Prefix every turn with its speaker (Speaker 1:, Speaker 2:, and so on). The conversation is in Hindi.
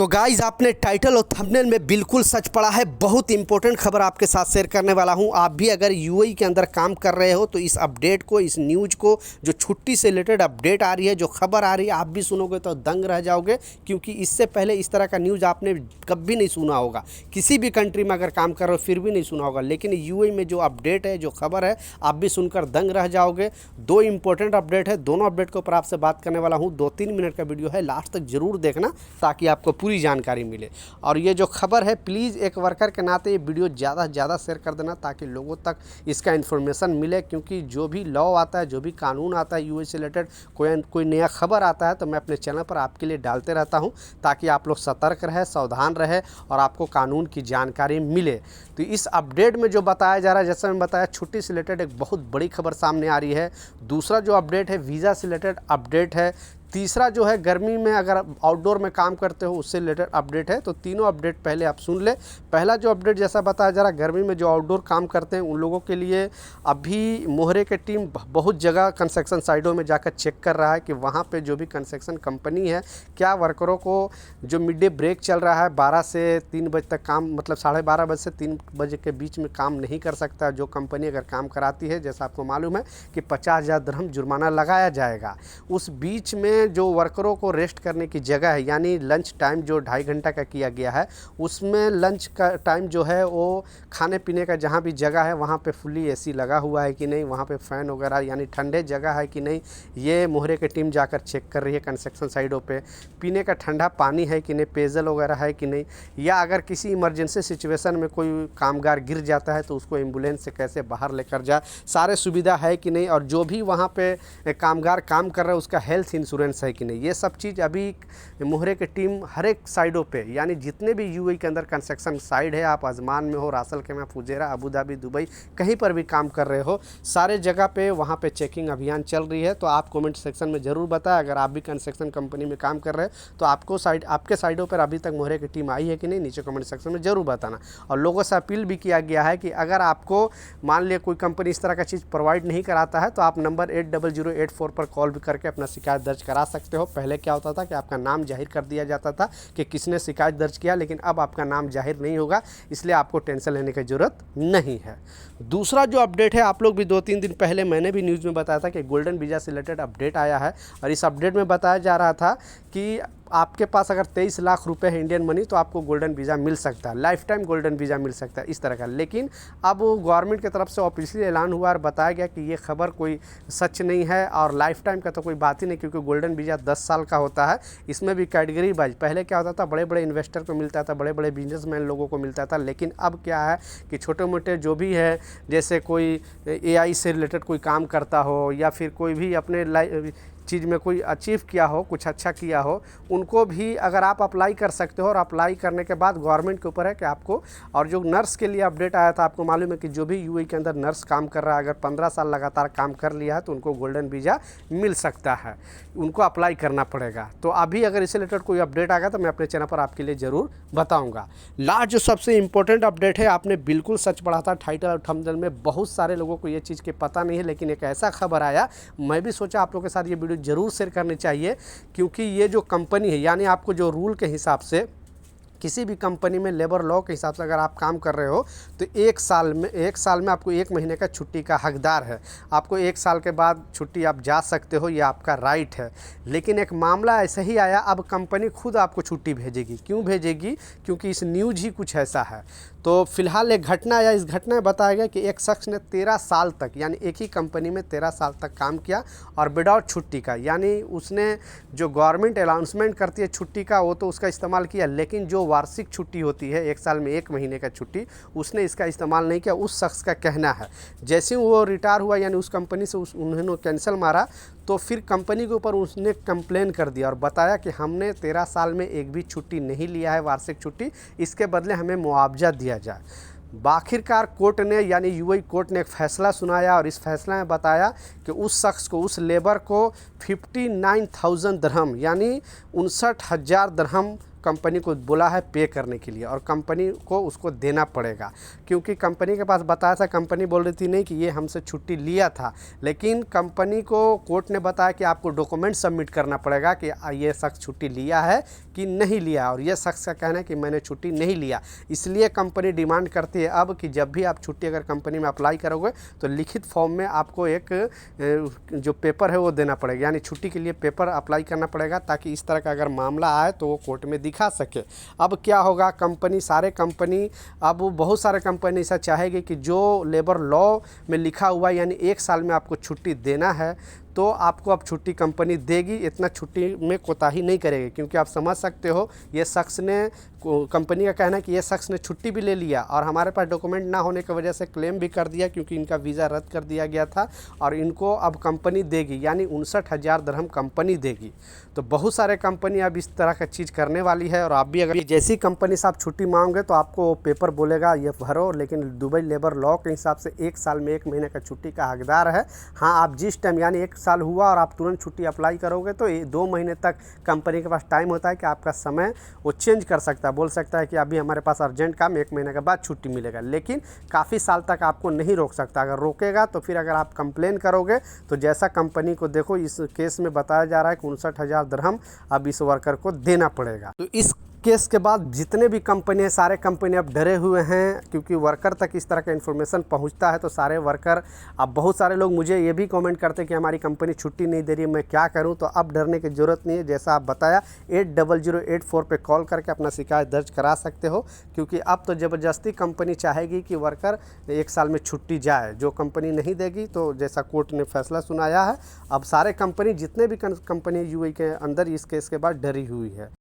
Speaker 1: तो गाइज आपने टाइटल और थंबनेल में बिल्कुल सच पढ़ा है। बहुत इंपॉर्टेंट खबर आपके साथ शेयर करने वाला हूं। आप भी अगर यूएई के अंदर काम कर रहे हो तो इस अपडेट को, इस न्यूज़ को, जो छुट्टी से रिलेटेड अपडेट आ रही है, जो खबर आ रही है, आप भी सुनोगे तो दंग रह जाओगे, क्योंकि इससे पहले इस तरह का न्यूज़ आपने कभी नहीं सुना होगा। किसी भी कंट्री में अगर काम कर रहे हो फिर भी नहीं सुना होगा, लेकिन यूएई में जो अपडेट है, जो खबर है, आप भी सुनकर दंग रह जाओगे। दो इंपॉर्टेंट अपडेट है, दोनों अपडेट के ऊपर आपसे बात करने वाला हूँ। 2-3 मिनट का वीडियो है, लास्ट तक जरूर देखना ताकि आपको पूरी जानकारी मिले। और ये जो खबर है, प्लीज़ एक वर्कर के नाते ये वीडियो ज़्यादा से ज़्यादा शेयर कर देना ताकि लोगों तक इसका इन्फॉर्मेशन मिले। क्योंकि जो भी लॉ आता है, जो भी कानून आता है यूएस से रिलेटेड, कोई नया खबर आता है तो मैं अपने चैनल पर आपके लिए डालते रहता हूँ ताकि आप लोग सतर्क रहे, सावधान रहे और आपको कानून की जानकारी मिले। तो इस अपडेट में जो बताया जा रहा है, जैसे मैं बताया, छुट्टी से रिलेटेड एक बहुत बड़ी खबर सामने आ रही है। दूसरा जो अपडेट है वीज़ा से रिलेटेड अपडेट है। तीसरा जो है गर्मी में अगर आउटडोर में काम करते हो उससे रिलेटेड अपडेट है। तो तीनों अपडेट पहले आप सुन ले। पहला जो अपडेट जैसा बताया जा रहा है, गर्मी में जो आउटडोर काम करते हैं उन लोगों के लिए अभी मोहरे की टीम बहुत जगह कंस्ट्रक्शन साइटों में जाकर चेक कर रहा है कि वहाँ पे जो भी कंस्ट्रक्शन कंपनी है, क्या वर्करों को जो मिड डे ब्रेक चल रहा है 12 से 3 बजे तक काम, मतलब 12:30 बजे से 3 बजे के बीच में काम नहीं कर सकता जो कंपनी अगर काम कराती है। जैसा आपको मालूम है कि 50,000 दिरहम जुर्माना लगाया जाएगा। उस बीच में जो वर्करों को रेस्ट करने की जगह है, यानी लंच टाइम जो 2.5 घंटा का किया गया है, उसमें लंच का टाइम जो है वो खाने पीने का जहाँ भी जगह है वहाँ पे फुल्ली एसी लगा हुआ है कि नहीं, वहाँ पे फ़ैन वगैरह यानी ठंडे जगह है कि नहीं, ये मोहरे की टीम जाकर चेक कर रही है कंस्ट्रक्शन साइटों पे। पीने का ठंडा पानी है कि नहीं, पेयजल वगैरह है कि नहीं, या अगर किसी इमरजेंसी सिचुएशन में कोई कामगार गिर जाता है तो उसको एम्बुलेंस से कैसे बाहर लेकर जाए, सारे सुविधा है कि नहीं, और जो भी वहाँ पे कामगार काम कर रहे हैं उसका हेल्थ इंश्योरेंस है कि नहीं, ये सब चीज़ अभी मोहरे की टीम हर एक साइडों पे, यानी जितने भी यूएई के अंदर कंस्ट्रक्शन साइड है, आप अजमान में हो, रासल के में, फुजेरा, अबू धाबी, दुबई, कहीं पर भी काम कर रहे हो, सारे जगह पे वहाँ पे चेकिंग अभियान चल रही है। तो आप कमेंट सेक्शन में ज़रूर बताएं अगर आप भी कंस्ट्रक्शन कंपनी में काम कर रहे हैं तो आपके साइडों पर अभी तक मोहरे की टीम आई है कि नहीं, नीचे कमेंट सेक्शन में ज़रूर बताना। और लोगों से अपील भी किया गया है कि अगर आपको मान लिया कोई कंपनी इस तरह का चीज़ प्रोवाइड नहीं कराता है तो आप नंबर 80084 पर कॉल भी करके अपना शिकायत दर्ज करा सकते हो। पहले क्या होता था कि आपका नाम जाहिर कर दिया जाता था कि किसने शिकायत दर्ज किया, लेकिन अब आपका नाम जाहिर नहीं होगा, इसलिए आपको टेंशन लेने की ज़रूरत नहीं है। दूसरा जो अपडेट है, आप लोग भी 2-3 दिन पहले मैंने भी न्यूज़ में बताया था कि गोल्डन वीज़ा से रिलेटेड अपडेट आया है। और इस अपडेट में बताया जा रहा था कि आपके पास अगर 23 लाख रुपए है इंडियन मनी तो आपको गोल्डन वीज़ा मिल सकता है, लाइफ टाइम गोल्डन वीज़ा मिल सकता है, इस तरह का। लेकिन अब गवर्नमेंट की तरफ से ऑफिशियली ऐलान हुआ और बताया गया कि ये खबर कोई सच नहीं है और लाइफ टाइम का तो कोई बात ही नहीं, क्योंकि गोल्डन वीज़ा 10 साल का होता है। इसमें भी कैटेगरी वाइज, पहले क्या होता था, बड़े बड़े इन्वेस्टर को मिलता था, बड़े बड़े बिजनेसमैन लोगों को मिलता था, लेकिन अब क्या है कि छोटे मोटे जो भी है, जैसे कोई एआई से रिलेटेड कोई काम करता हो या फिर कोई भी अपने चीज़ में कोई अचीव किया हो, कुछ अच्छा किया हो, उनको भी अगर आप अप्लाई कर सकते हो। और अप्लाई करने के बाद गवर्नमेंट के ऊपर है कि आपको, और जो नर्स के लिए अपडेट आया था, आपको मालूम है कि जो भी यूएई के अंदर नर्स काम कर रहा है, अगर 15 साल लगातार काम कर लिया है तो उनको गोल्डन वीज़ा मिल सकता है, उनको अप्लाई करना पड़ेगा। तो अभी अगर इससे रिलेटेड कोई अपडेट आएगा तो मैं अपने चैनल पर आपके लिए ज़रूर बताऊँगा। लास्ट जो सबसे इंपॉर्टेंट अपडेट है, आपने बिल्कुल सच पढ़ा था, टाइटल और थंबनेल में बहुत सारे लोगों को ये चीज़ की पता नहीं है, लेकिन एक ऐसा खबर आया, मैं भी सोचा आप लोगों के साथ ये वीडियो ज़रूर शेयर करनी चाहिए। क्योंकि ये जो कंपनी है, यानी आपको जो रूल के हिसाब से किसी भी कंपनी में लेबर लॉ के हिसाब से अगर आप काम कर रहे हो तो 1 साल में आपको 1 महीने का छुट्टी का हकदार है। आपको 1 साल के बाद छुट्टी आप जा सकते हो, ये आपका राइट है। लेकिन एक मामला ऐसा ही आया, अब कंपनी खुद आपको छुट्टी भेजेगी। क्यों भेजेगी? क्योंकि इस न्यूज़ ही कुछ ऐसा है। तो फिलहाल एक घटना आया, इस घटना में बताया गया कि एक शख्स ने 13 साल तक, यानी एक ही कंपनी में 13 साल तक काम किया और विदाउट छुट्टी का, यानी उसने जो गवर्नमेंट अनाउंसमेंट करती है छुट्टी का वो तो उसका इस्तेमाल किया, लेकिन जो वार्षिक छुट्टी होती है 1 साल में 1 महीने का छुट्टी, उसने इसका इस्तेमाल नहीं किया। उस शख्स का कहना है जैसे ही वो रिटायर हुआ, यानी उस कंपनी से उन्होंने कैंसिल मारा, तो फिर कंपनी के ऊपर उसने कंप्लेन कर दिया और बताया कि हमने 13 साल में एक भी छुट्टी नहीं लिया है, वार्षिक छुट्टी, इसके बदले हमें मुआवजा दिया जाए। आखिरकार कोर्ट ने, यानी यूएई कोर्ट ने एक फ़ैसला सुनाया और इस फैसला में बताया कि उस शख्स को, उस लेबर को 59,000 दिरहम, यानी 59,000 दिरहम कंपनी को बोला है पे करने के लिए और कंपनी को उसको देना पड़ेगा, क्योंकि कंपनी के पास बताया था, कंपनी बोल रही थी नहीं कि ये हमसे छुट्टी लिया था, लेकिन कंपनी को कोर्ट ने बताया कि आपको डॉक्यूमेंट सबमिट करना पड़ेगा कि ये शख्स छुट्टी लिया है कि नहीं लिया, और ये शख्स का कहना है कि मैंने छुट्टी नहीं लिया। इसलिए कंपनी डिमांड करती है अब कि जब भी आप छुट्टी अगर कंपनी में अप्लाई करोगे तो लिखित फॉर्म में आपको एक जो पेपर है वो देना पड़ेगा, यानी छुट्टी के लिए पेपर अप्लाई करना पड़ेगा, ताकि इस तरह का अगर मामला आए तो वो कोर्ट में दिखा सके। अब क्या होगा, अब बहुत सारे कंपनी ऐसा चाहेगी कि जो लेबर लॉ में लिखा हुआ यानी 1 साल में आपको छुट्टी देना है तो आपको अब छुट्टी कंपनी देगी, इतना छुट्टी में कोताही नहीं करेगी, क्योंकि आप समझ सकते हो ये शख्स ने, कंपनी का कहना है कि ये शख्स ने छुट्टी भी ले लिया और हमारे पास डॉक्यूमेंट ना होने की वजह से क्लेम भी कर दिया, क्योंकि इनका वीज़ा रद्द कर दिया गया था और इनको अब कंपनी देगी, यानी 59,000 दिरहम कंपनी देगी। तो बहुत सारे कंपनी अब इस तरह का चीज़ करने वाली है, और आप भी अगर जैसी कंपनी से आप छुट्टी मांगोगे तो आपको पेपर बोलेगा ये भरो, लेकिन दुबई लेबर लॉ के हिसाब से 1 साल में 1 महीने का छुट्टी का हकदार है। हाँ, आप जिस टाइम यानी 1 साल हुआ और आप तुरंत छुट्टी अप्लाई करोगे तो 2 महीने तक कंपनी के पास टाइम होता है कि आपका समय वो चेंज कर सकता है, बोल सकता है कि अभी हमारे पास अर्जेंट काम, 1 महीने के बाद छुट्टी मिलेगा, लेकिन काफ़ी साल तक आपको नहीं रोक सकता। अगर रोकेगा तो फिर अगर आप कंप्लेन करोगे तो जैसा कंपनी को देखो इस केस में बताया जा रहा है कि 59,000 दिरहम अब इस वर्कर को देना पड़ेगा। तो इस केस के बाद जितने भी कंपनी हैं, सारे कंपनी अब डरे हुए हैं, क्योंकि वर्कर तक इस तरह का इन्फॉर्मेशन पहुंचता है तो सारे वर्कर, अब बहुत सारे लोग मुझे ये भी कमेंट करते हैं कि हमारी कंपनी छुट्टी नहीं दे रही है, मैं क्या करूं। तो अब डरने की ज़रूरत नहीं है, जैसा आप बताया 80084 पे कॉल करके अपना शिकायत दर्ज करा सकते हो, क्योंकि अब तो ज़बरदस्ती कंपनी चाहेगी कि वर्कर 1 साल में छुट्टी जाए, जो कंपनी नहीं देगी तो जैसा कोर्ट ने फैसला सुनाया है, अब सारे कंपनी जितने भी कंपनी यूएई के अंदर इस केस के बाद डरी हुई है।